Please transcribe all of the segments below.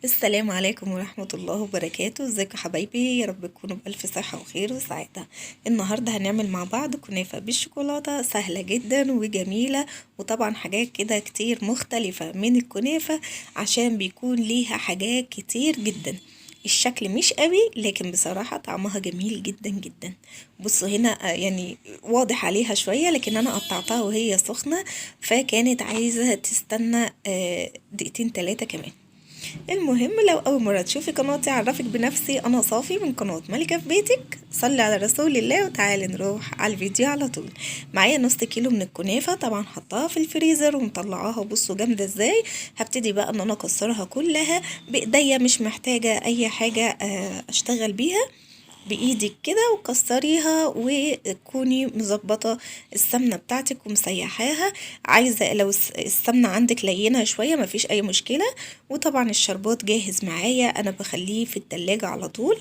السلام عليكم ورحمة الله وبركاته. ازيكم يا حبايبي؟ يا رب تكونوا بألف صحة وخير وسعادة. النهاردة هنعمل مع بعض كنافة بالشوكولاتة، سهلة جدا وجميلة، وطبعا حاجات كده كتير مختلفة من الكنافة عشان بيكون ليها حاجات كتير جدا. الشكل مش قوي لكن بصراحة طعمها جميل جدا جدا. بصوا هنا يعني واضح عليها شوية، لكن انا قطعتها وهي سخنة فكانت عايزة تستنى دقيقتين تلاتة كمان. المهم لو اول مره تشوفي قناتي اعرفك بنفسي، انا صافي من قناه ملكه في بيتك. صلي على رسول الله وتعالي نروح على الفيديو على طول. معايا نص كيلو من الكنافه، طبعا حطاها في الفريزر ومطلعاها. بصوا جامده ازاي. هبتدي بقى ان انا اكسرها كلها بايديا، مش محتاجه اي حاجه اشتغل بيها. بايدك كده وكسريها وتكوني مظبطه السمنه بتاعتك ومسيحاها. عايزه لو السمنه عندك لينه شويه مفيش اي مشكله. وطبعا الشربات جاهز معايا، انا بخليه في التلاجة على طول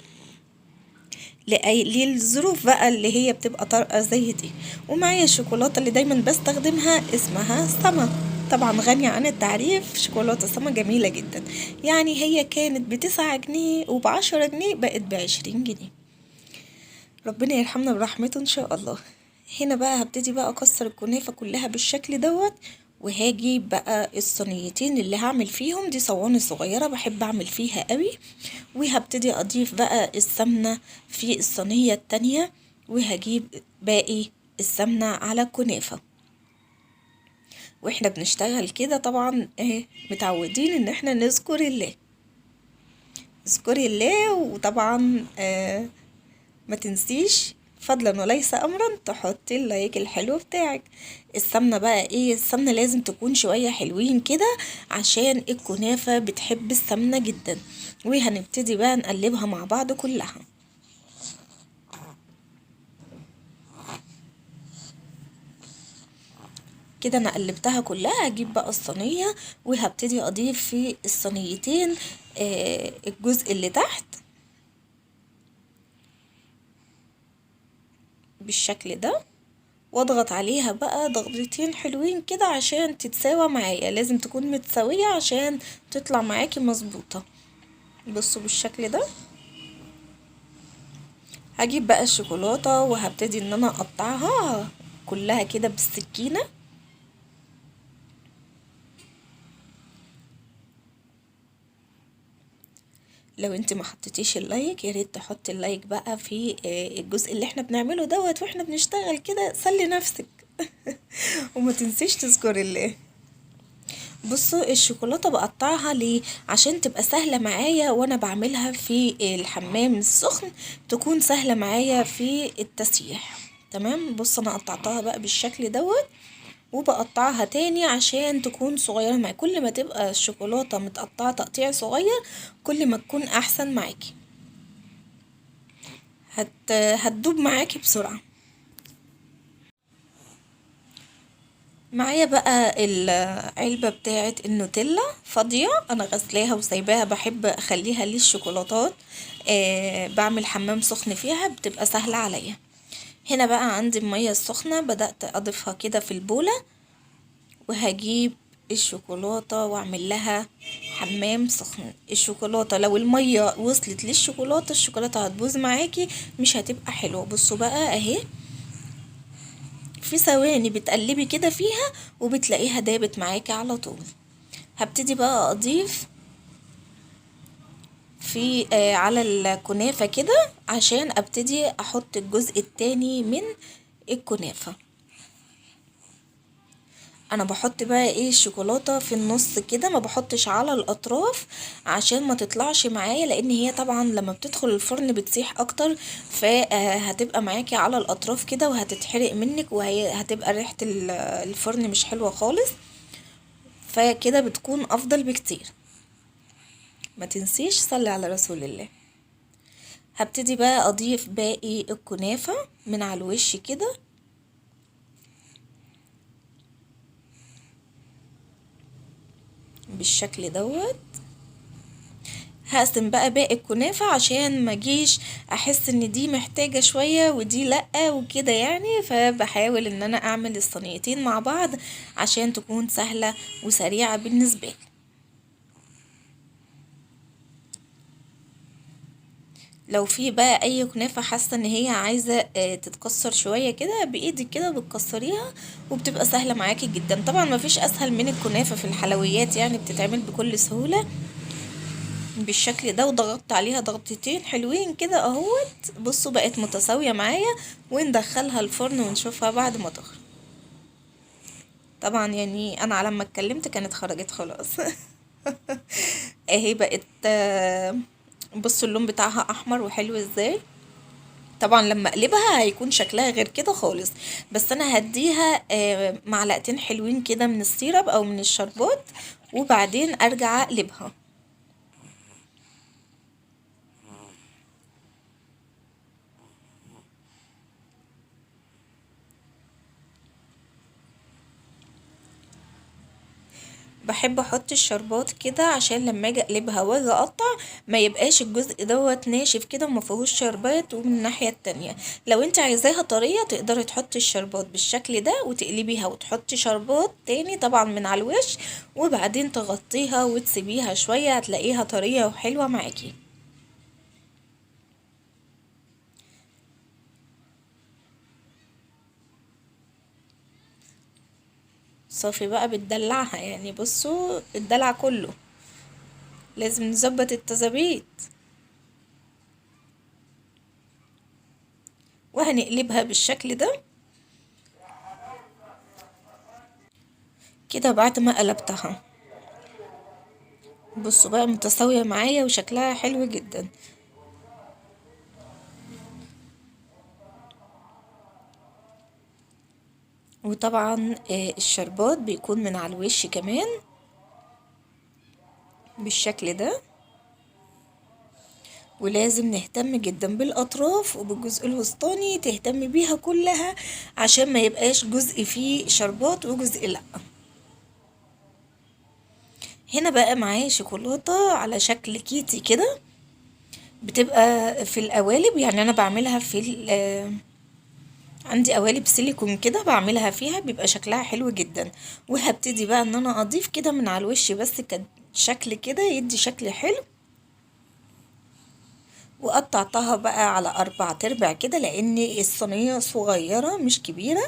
للظروف بقى اللي هي بتبقى طارئه زي دي. ومعايا الشوكولاته اللي دايما بستخدمها، اسمها سما. طبعا غنية عن التعريف، شوكولاتة سما جميلة جدا. يعني هي كانت ب9 جنيه وب10 جنيه، بقت ب20 جنيه. ربنا يرحمنا برحمته ان شاء الله. هنا بقى هبتدي بقى اكسر الكنافة كلها بالشكل دوت. وهاجي بقى الصينيتين اللي هعمل فيهم، دي صواني صغيرة بحب اعمل فيها قوي. وهبتدي اضيف بقى السمنة في الصينية التانية، وهجيب باقي السمنة على الكنافة. واحنا بنشتغل كده طبعا متعودين ان احنا نذكر الله. اذكري الله، وطبعا ما تنسيش فضلا وليس امرا تحطي اللايك الحلو بتاعك. السمنه بقى ايه؟ السمنه لازم تكون شويه حلوين كده عشان الكنافه بتحب السمنه جدا. وهنبتدي بقى نقلبها مع بعض كلها كده. انا قلبتها كلها، هجيب بقى الصينيه وهبتدي اضيف في الصينيتين الجزء اللي تحت بالشكل ده، واضغط عليها بقى ضغطتين حلوين كده عشان تتساوى معايا. لازم تكون متساوية عشان تطلع معاكي مظبوطة. بصوا بالشكل ده. هجيب بقى الشوكولاتة وهبتدي ان انا اقطعها كلها كده بالسكينة. لو انت ما حطيتيش اللايك يا ريت تحطي اللايك بقى في الجزء اللي احنا بنعمله دوت واحنا بنشتغل كده. سلي نفسك وما تنسيش تذكري الله. بصوا الشوكولاته بقطعها ليه؟ عشان تبقى سهله معايا وانا بعملها في الحمام السخن، تكون سهله معايا في التسييح. تمام. بص انا قطعتها بقى بالشكل دوت، وبقطعها تاني عشان تكون صغيره معايا. كل ما تبقى الشوكولاته متقطعه تقطيع صغير كل ما تكون احسن معاكي. هتدوب معاكي بسرعه. معايا بقى العلبة بتاعة النوتيلا فاضية، انا غسلاها وسايباها، بحب اخليها للشوكولاتات. بعمل حمام سخن فيها بتبقى سهلة عليا. هنا بقى عندي المية السخنة، بدأت اضيفها كده في البولة، وهجيب الشوكولاتة واعمل لها حمام سخن. الشوكولاتة لو المية وصلت للشوكولاتة الشوكولاتة هتبوظ معاكي، مش هتبقى حلوة. بصوا بقى اهي، في ثواني بتقلبي كده فيها وبتلاقيها دابت معاكي على طول. هبتدي بقى اضيف في على الكنافة كده عشان ابتدي احط الجزء التاني من الكنافة. انا بحط بقى ايه الشوكولاتة في النص كده، ما بحطش على الاطراف عشان ما تطلعش معايا، لان هي طبعا لما بتدخل الفرن بتسيح اكتر، فهتبقى معاكي على الاطراف كده وهتتحرق منك، وهي هتبقى ريحة الفرن مش حلوة خالص. فكده بتكون افضل بكتير. ما تنسيش صلي على رسول الله. هبتدي بقى اضيف باقي الكنافة من على الوش كده بالشكل دوت. هقسم بقى باقي الكنافة عشان ما اجيش احس ان دي محتاجة شوية ودي لأ وكده يعني، فبحاول ان انا اعمل الصينيتين مع بعض عشان تكون سهلة وسريعة بالنسبة لي. لو في بقى اي كنافة حاسة ان هي عايزة تتكسر شوية كده بايدك كده بتكسريها، وبتبقى سهلة معاكي جدا. طبعا مفيش اسهل من الكنافة في الحلويات، يعني بتتعمل بكل سهولة بالشكل ده. وضغطت عليها ضغطتين حلوين كده اهوت، بصوا بقت متساوية معايا. وندخلها الفرن ونشوفها بعد ما تخرج. طبعا يعني انا على ما اتكلمت كانت خرجت خلاص. اهي بقت بصوا اللون بتاعها احمر وحلو ازاي. طبعا لما اقلبها هيكون شكلها غير كده خالص. بس انا هديها معلقتين حلوين كده من السيرب او من الشربات، وبعدين ارجع اقلبها. بحب احط الشربات كده عشان لما اجي اقلبها واجي اقطع ما يبقاش الجزء دوت ناشف كده وما فيهوش شربات. ومن الناحيه التانية لو انت عايزاها طريه تقدري تحطي الشربات بالشكل ده وتقلبيها وتحطي شربات تاني طبعا من على الوش، وبعدين تغطيها وتسيبيها شويه هتلاقيها طريه وحلوه معاكي. صافي بقى بتدلعها، يعني بصوا الدلع كله لازم نظبط التظابيط. وهنقلبها بالشكل ده كده بعد ما قلبتها. بصوا بقى متساوية معايا وشكلها حلو جدا. وطبعا الشربات بيكون من على الوش كمان بالشكل ده. ولازم نهتم جدا بالاطراف وبالجزء الوسطاني تهتم بيها كلها عشان ما يبقاش جزء فيه شربات وجزء لا. هنا بقى معايا شوكولاتة على شكل كيتي كده، بتبقى في القوالب. يعني انا بعملها في عندي قوالب سيليكون كده بعملها فيها، بيبقى شكلها حلو جدا. وهبتدي بقى ان انا اضيف كده من على الوش بس كشكل كده يدي شكل حلو. وقطعتها بقى على 4 تربع كده لان الصينية صغيرة مش كبيرة.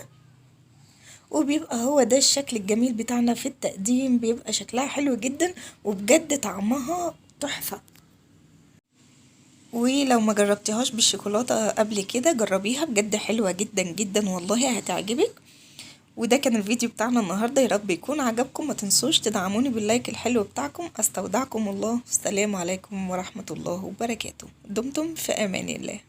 وبيبقى هو ده الشكل الجميل بتاعنا في التقديم، بيبقى شكلها حلو جدا وبجد طعمها تحفة. ولو ما جربتيهاش بالشوكولاتة قبل كده جربيها بجد حلوة جدا جدا والله هتعجبك. وده كان الفيديو بتاعنا النهاردة، يا رب يكون عجبكم. ما تنسوش تدعموني باللايك الحلو بتاعكم. استودعكم الله، السلام عليكم ورحمة الله وبركاته. دمتم في امان الله.